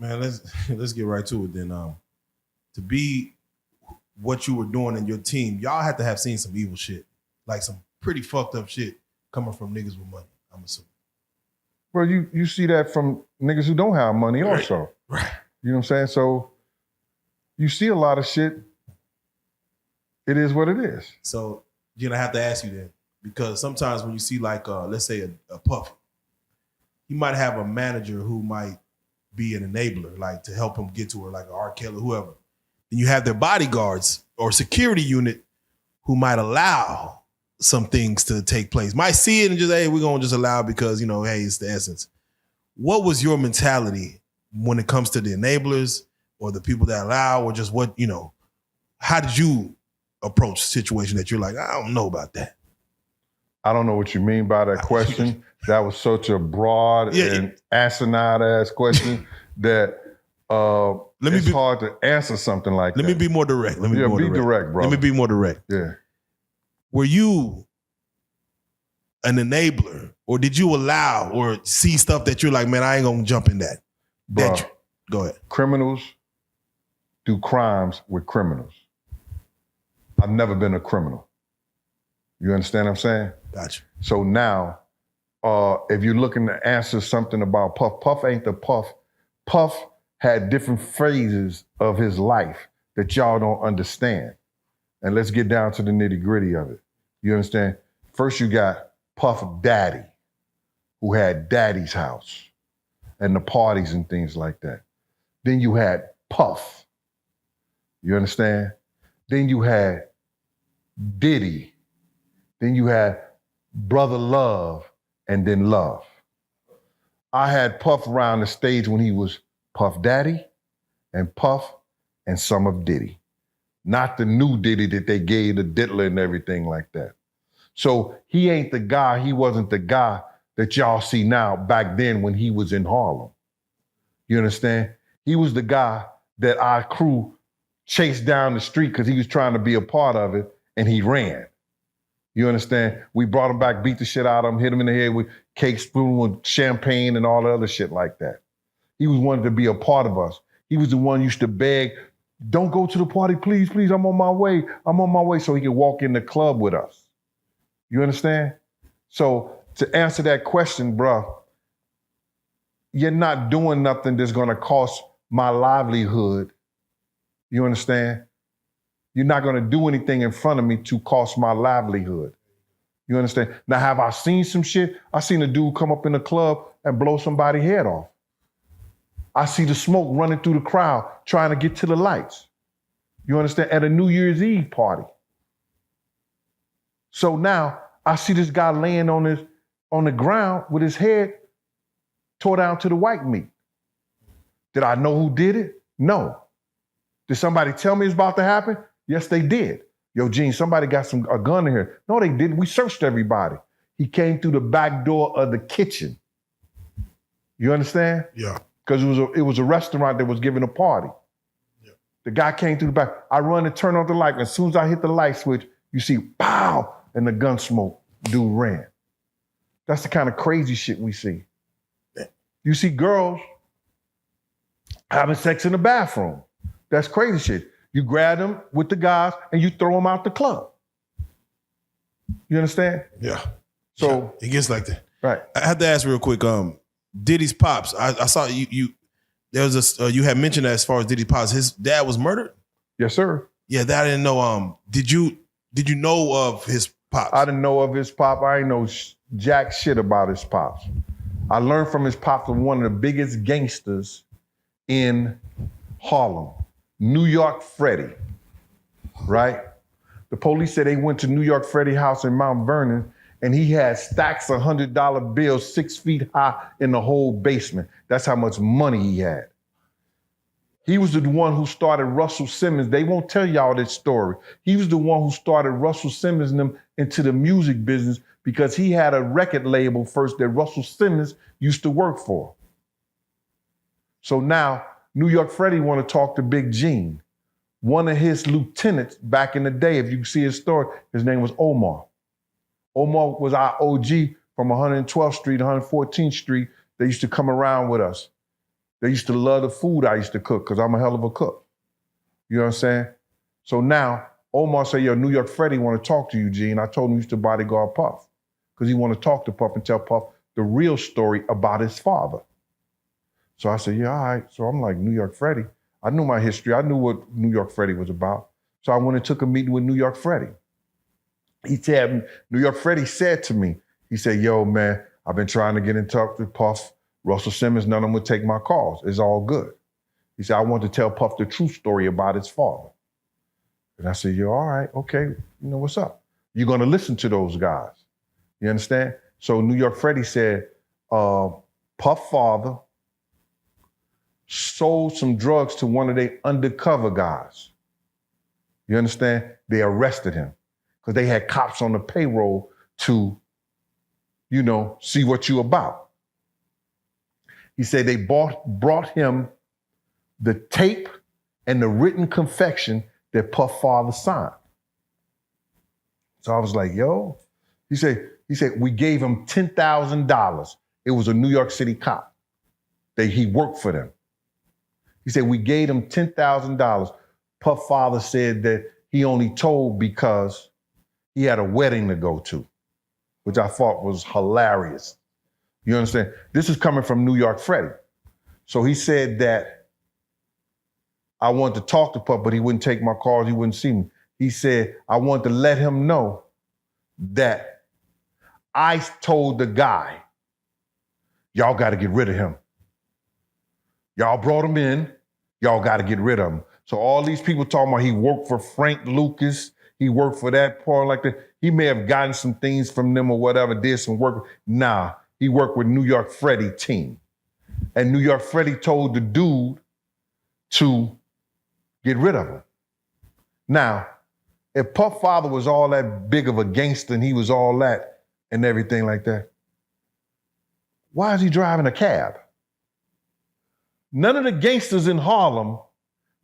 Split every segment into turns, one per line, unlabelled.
Man, let's get right to it then. To be what you were doing in your team, y'all had to have seen some evil shit, like some pretty fucked up shit coming from niggas with money. I'm assuming.
Well, you see that from niggas who don't have money also.
Right.
You know what I'm saying? So you see a lot of shit. It is what it is.
So, I have to ask you then, because sometimes when you see like, let's say a Puff, he might have a manager who might be an enabler, like to help him get to her, like an R. Kelly, whoever. Then you have their bodyguards or security unit who might allow some things to take place. Might see it and just, hey, we're going to just allow because, hey, it's the essence. What was your mentality when it comes to the enablers or the people that allow, or just what, how did you approach a situation that you're like, I don't know about that?
I don't know what you mean by that question. That was such a broad and asinine ass question that it's hard to answer something like that.
Let me be more direct.
Be direct, bro.
Let me be more direct.
Yeah.
Were you an enabler, or did you allow or see stuff that you're like, man, I ain't gonna jump in that?
Bro,
go ahead.
Criminals do crimes with criminals. I've never been a criminal. You understand what I'm saying?
Gotcha.
So now, if you're looking to answer something about Puff, Puff ain't the Puff. Puff had different phases of his life that y'all don't understand. And let's get down to the nitty gritty of it. You understand? First you got Puff Daddy, who had Daddy's house and the parties and things like that. Then you had Puff. You understand? Then you had Diddy. Then you had Brother Love, and then Love. I had Puff around the stage when he was Puff Daddy and Puff and some of Diddy. Not the new Diddy that they gave the diddler and everything like that. So he ain't the guy, he wasn't the guy that y'all see now back then when he was in Harlem. You understand? He was the guy that our crew chased down the street because he was trying to be a part of it, and he ran. You understand? We brought him back, beat the shit out of him, hit him in the head with cake spoon, with champagne and all the other shit like that. He was wanted to be a part of us. He was the one who used to beg, don't go to the party, please, please, I'm on my way. I'm on my way, so he could walk in the club with us. You understand? So to answer that question, bruh, you're not doing nothing that's gonna cost my livelihood. You understand? You're not gonna do anything in front of me to cost my livelihood. You understand? Now, have I seen some shit? I seen a dude come up in the club and blow somebody's head off. I see the smoke running through the crowd trying to get to the lights. You understand? At a New Year's Eve party. So now I see this guy laying on the ground with his head tore down to the white meat. Did I know who did it? No. Did somebody tell me it's about to happen? Yes, they did. Yo, Gene, somebody got a gun in here. No, they didn't. We searched everybody. He came through the back door of the kitchen. You understand?
Yeah.
Because it was a restaurant that was giving a party. Yeah. The guy came through the back. I run and turn on the light. And as soon as I hit the light switch, you see, pow, and the gun smoke. Dude ran. That's the kind of crazy shit we see. Yeah. You see girls having sex in the bathroom. That's crazy shit. You grab them with the guys and you throw them out the club. You understand?
Yeah.
So
it gets like that.
Right.
I have to ask real quick. Diddy's pops. I saw you. There was you had mentioned that as far as Diddy's pops, his dad was murdered.
Yes, sir.
Yeah, that I didn't know. Did you know of his pops?
I didn't know of his pop. I ain't know jack shit about his pops. I learned from his pops from one of the biggest gangsters in Harlem, New York Freddie, right? The police said they went to New York Freddie's house in Mount Vernon and he had stacks of $100 bills 6 feet high in the whole basement. That's how much money he had. He was the one who started Russell Simmons. They won't tell y'all this story. He was the one who started Russell Simmons and them into the music business because he had a record label first that Russell Simmons used to work for. So now, New York Freddie want to talk to Big Gene. One of his lieutenants back in the day, if you can see his story, his name was Omar. Omar was our OG from 112th Street, 114th Street. They used to come around with us. They used to love the food I used to cook because I'm a hell of a cook. You know what I'm saying? So now Omar said, yo, New York Freddie want to talk to you, Gene. I told him he used to bodyguard Puff because he want to talk to Puff and tell Puff the real story about his father. So I said, yeah, all right. So I'm like, New York Freddie. I knew my history. I knew what New York Freddie was about. So I went and took a meeting with New York Freddie. New York Freddie said to me, he said, yo, man, I've been trying to get in touch with Puff, Russell Simmons, none of them would take my calls. It's all good. He said, I want to tell Puff the true story about his father. And I said, yo, all right, okay, you know, what's up? You're gonna listen to those guys. You understand? So New York Freddie said, Puff father sold some drugs to one of their undercover guys. You understand? They arrested him because they had cops on the payroll to, you know, see what you about. He said they brought him the tape and the written confection that Puff father signed. So I was like, yo, he said, we gave him $10,000. It was a New York City cop. He worked for them. He said, we gave him $10,000. Puff father said that he only told because he had a wedding to go to, which I thought was hilarious. You understand? This is coming from New York Freddie. So he said that I wanted to talk to Puff, but he wouldn't take my calls, he wouldn't see me. He said, I wanted to let him know that I told the guy, y'all got to get rid of him. Y'all brought him in, y'all got to get rid of him. So all these people talking about he worked for Frank Lucas, he worked for that part like that. He may have gotten some things from them or whatever, did some work. Nah, he worked with New York Freddie team. And New York Freddie told the dude to get rid of him. Now, if Puff father was all that big of a gangster and he was all that and everything like that, why is he driving a cab? None of the gangsters in Harlem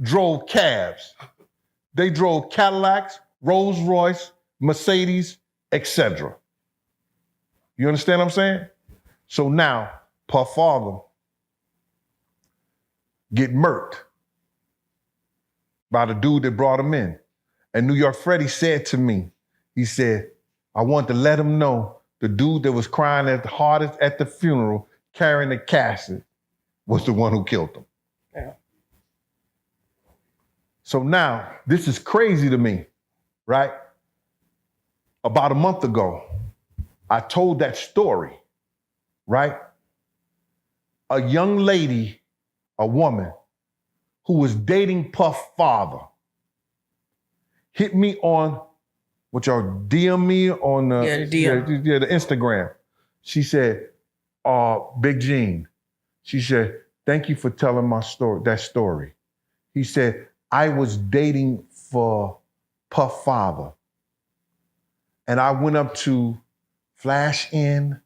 drove cabs. They drove Cadillacs, Rolls Royce, Mercedes, etc. You understand what I'm saying? So now, Puff father get murked by the dude that brought him in. And New York Freddie said to me, he said, I want to let him know the dude that was crying at the hardest at the funeral, carrying the casket, was the one who killed him. Yeah. So now, this is crazy to me, right? About a month ago, I told that story, right? A young lady, a woman, who was dating Puff father, hit me on, what y'all DM me on the DM. The Instagram. She said, Big Gene, she said, thank you for telling my story, that story. He said, I was dating for Puff father. And I went up to Flash Inn.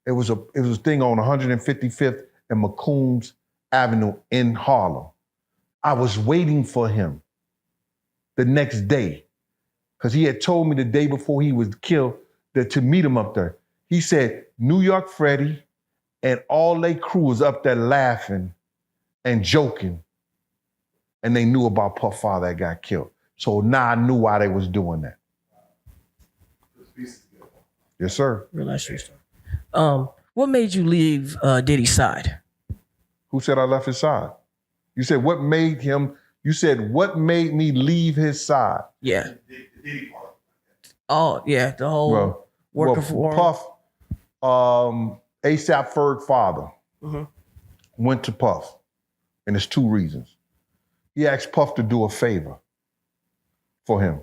It was a thing on 155th and McCombs Avenue in Harlem. I was waiting for him the next day because he had told me the day before he was killed that to meet him up there. He said, New York Freddie and all they crew was up there laughing and joking, and they knew about Puff father that got killed. So now I knew why they was doing that. Yes, sir.
Real nice story. What made you leave Diddy's side?
Who said I left his side? You said what made him, you said what made me leave his side?
Yeah. Oh, yeah, the whole working for him.
Puff, ASAP Ferg father went to Puff, and there's two reasons. He asked Puff to do a favor for him.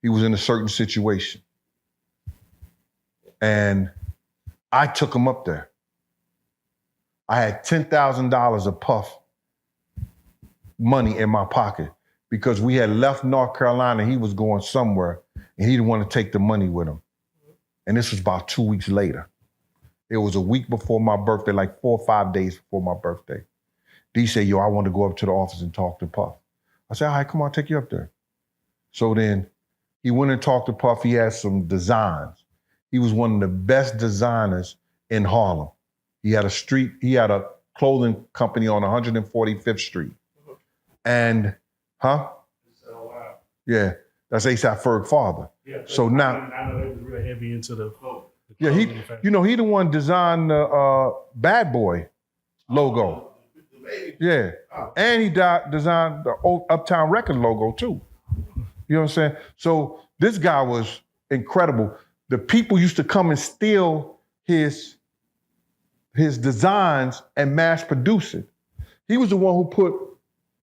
He was in a certain situation. And I took him up there. I had $10,000 of Puff money in my pocket because we had left North Carolina. He was going somewhere and he didn't want to take the money with him. And this was about 2 weeks later. It was a week before my birthday, like 4 or 5 days before my birthday. D said, yo, I want to go up to the office and talk to Puff. I said, all right, come on, I'll take you up there. So then he went and talked to Puff. He had some designs. He was one of the best designers in Harlem. He had a clothing company on 145th Street. And, yeah, that's ASAP Ferg father.
Yeah,
so now,
I know they was real heavy into the
yeah, he the one designed the Bad Boy logo. Yeah, and he designed the old Uptown Record logo too. You know what I'm saying? So this guy was incredible. The people used to come and steal his designs and mass produce it. He was the one who put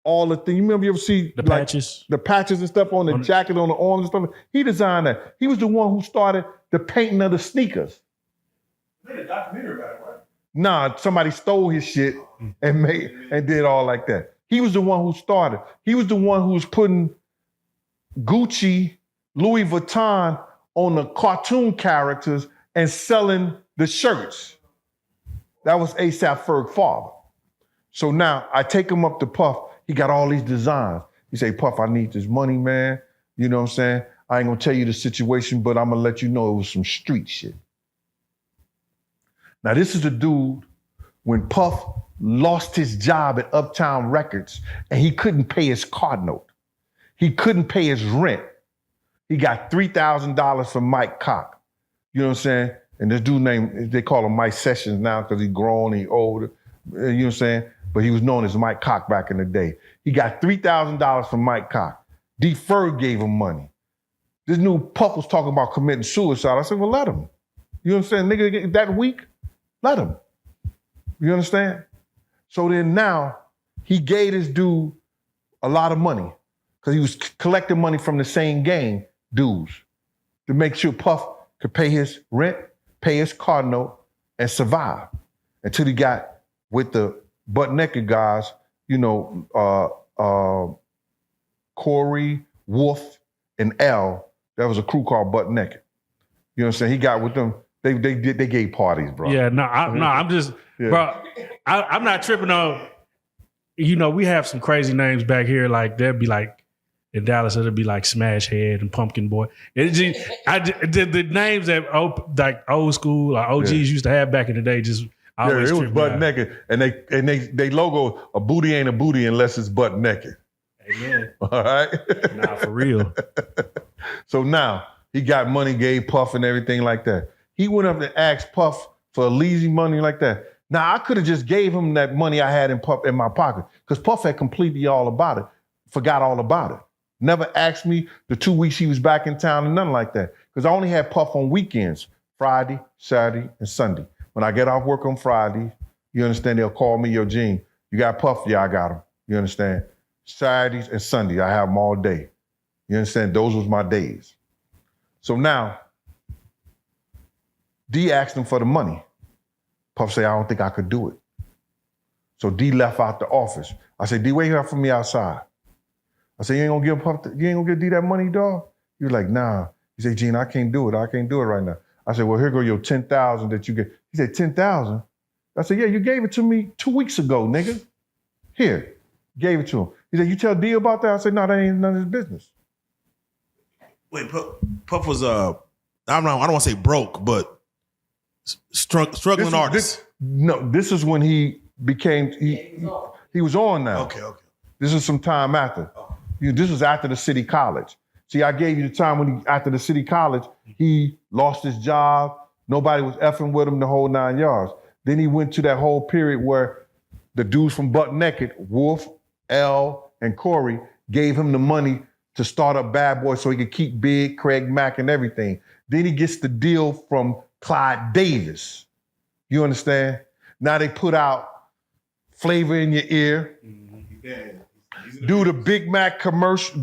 all the things. You remember you ever see
the patches?
The patches and stuff on the jacket, on the arms and stuff. He designed that. He was the one who started the painting of the sneakers.
Made a documentary about it, right?
Nah, somebody stole his shit and did all like that. He was the one who started. He was the one who was putting Gucci, Louis Vuitton on the cartoon characters and selling the shirts. That was ASAP Ferg father. So now I take him up to Puff. He got all these designs. He say, Puff, I need this money, man. You know what I'm saying? I ain't gonna tell you the situation, but I'm gonna let you know it was some street shit. Now this is the dude when Puff lost his job at Uptown Records and he couldn't pay his car note. He couldn't pay his rent. He got $3,000 from Mike Cock. You know what I'm saying? And this dude named, they call him Mike Sessions now because he grown, he older. You know what I'm saying? But he was known as Mike Cock back in the day. He got $3,000 from Mike Cock. D. Ferg gave him money. This new Puff was talking about committing suicide. I said, well, let him. You know what I'm saying? Nigga, that weak, let him. You understand? So then now, he gave this dude a lot of money because he was collecting money from the same gang dudes to make sure Puff could pay his rent, pay his car note, and survive until he got with the butt naked guys, you know, Corey, Wolf, and L. That was a crew called Butt Naked. You know what I'm saying? He got with them. They gave parties, bro.
Yeah, I'm just, bro. I'm not tripping on. You know, we have some crazy names back here. Like there'd be like in Dallas, it'd be like Smash Head and Pumpkin Boy. The names that like old school or OGs used to have back in the day just.
Yeah, it was butt naked, and they logo a booty ain't a booty unless it's butt naked.
Amen.
All right.
Nah, for real.
So now he got money, gave Puff and everything like that. He went up and asked Puff for lazy money like that. Now I could have just gave him that money I had in my pocket because Puff had completely all about it, forgot all about it. Never asked me the 2 weeks he was back in town and nothing like that because I only had Puff on weekends, Friday, Saturday, and Sunday. When I get off work on Friday, you understand, they'll call me, yo, Gene, you got Puff? Yeah, I got him. You understand? Saturdays and Sundays, I have them all day. You understand? Those was my days. So now, D asked him for the money. Puff said, I don't think I could do it. So D left out the office. I said, D, wait here for me outside. I said, you ain't gonna give Puff, you ain't gonna give D that money, dog? He was like, nah. He said, Gene, I can't do it. I can't do it right now. I said, well, here go your 10,000 that you get. He said, 10,000? I said, yeah, you gave it to me 2 weeks ago, nigga. Here, gave it to him. He said, you tell D about that? I said, no, that ain't none of his business.
Wait, Puff was I don't want to say broke, but struggling artist.
This is when he became, he was on now.
Okay.
This is some time after. This was after the city college. See, I gave you the time when after the city college, he lost his job. Nobody was effing with him the whole 9 yards. Then he went to that whole period where the dudes from Butt Naked, Wolf, L, and Corey, gave him the money to start up Bad Boy so he could keep Big, Craig Mack, and everything. Then he gets the deal from Clyde Davis. You understand? Now they put out Flavor in Your Ear. Do the Big Mac commercial,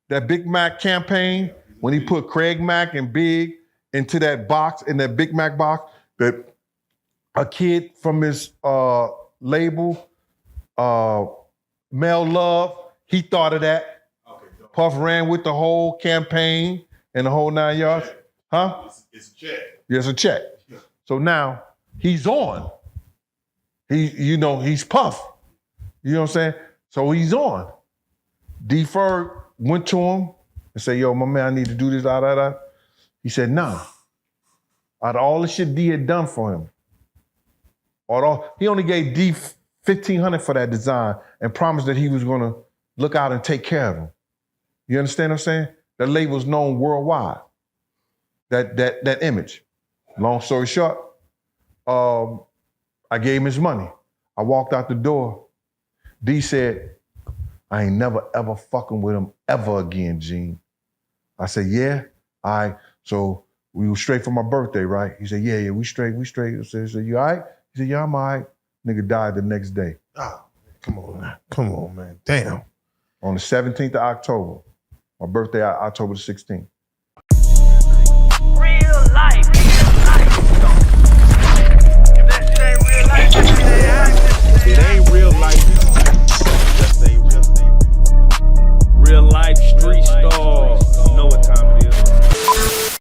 that Big Mac campaign, when he put Craig Mack and Big into that box, in that Big Mac box, that a kid from his label, Mel Love, he thought of that. Puff ran with the whole campaign and the whole 9 yards. Huh?
It's a check.
Yeah, it's a check. So now he's on. He's Puff. You know what I'm saying? So he's on. D. Ferg went to him and said, yo, my man, I need to do this, He said, nah. Out of all the shit D had done for him, Although he only gave D $1,500 for that design and promised that he was gonna look out and take care of him. You understand what I'm saying? That label's known worldwide. That image. Long story short, I gave him his money. I walked out the door. D said, I ain't never ever fucking with him ever again, Gene. I said, yeah, all right. So we were straight for my birthday, right? He said, yeah, we straight. I said, you all right? He said, yeah, I'm all right. Nigga died the next day.
Oh, come on, man. Damn.
On the 17th of October. My birthday, October the 16th.
Real life. If that ain't real life,
it ain't real life. Just ain't real. Real life street stars. You know what time it is.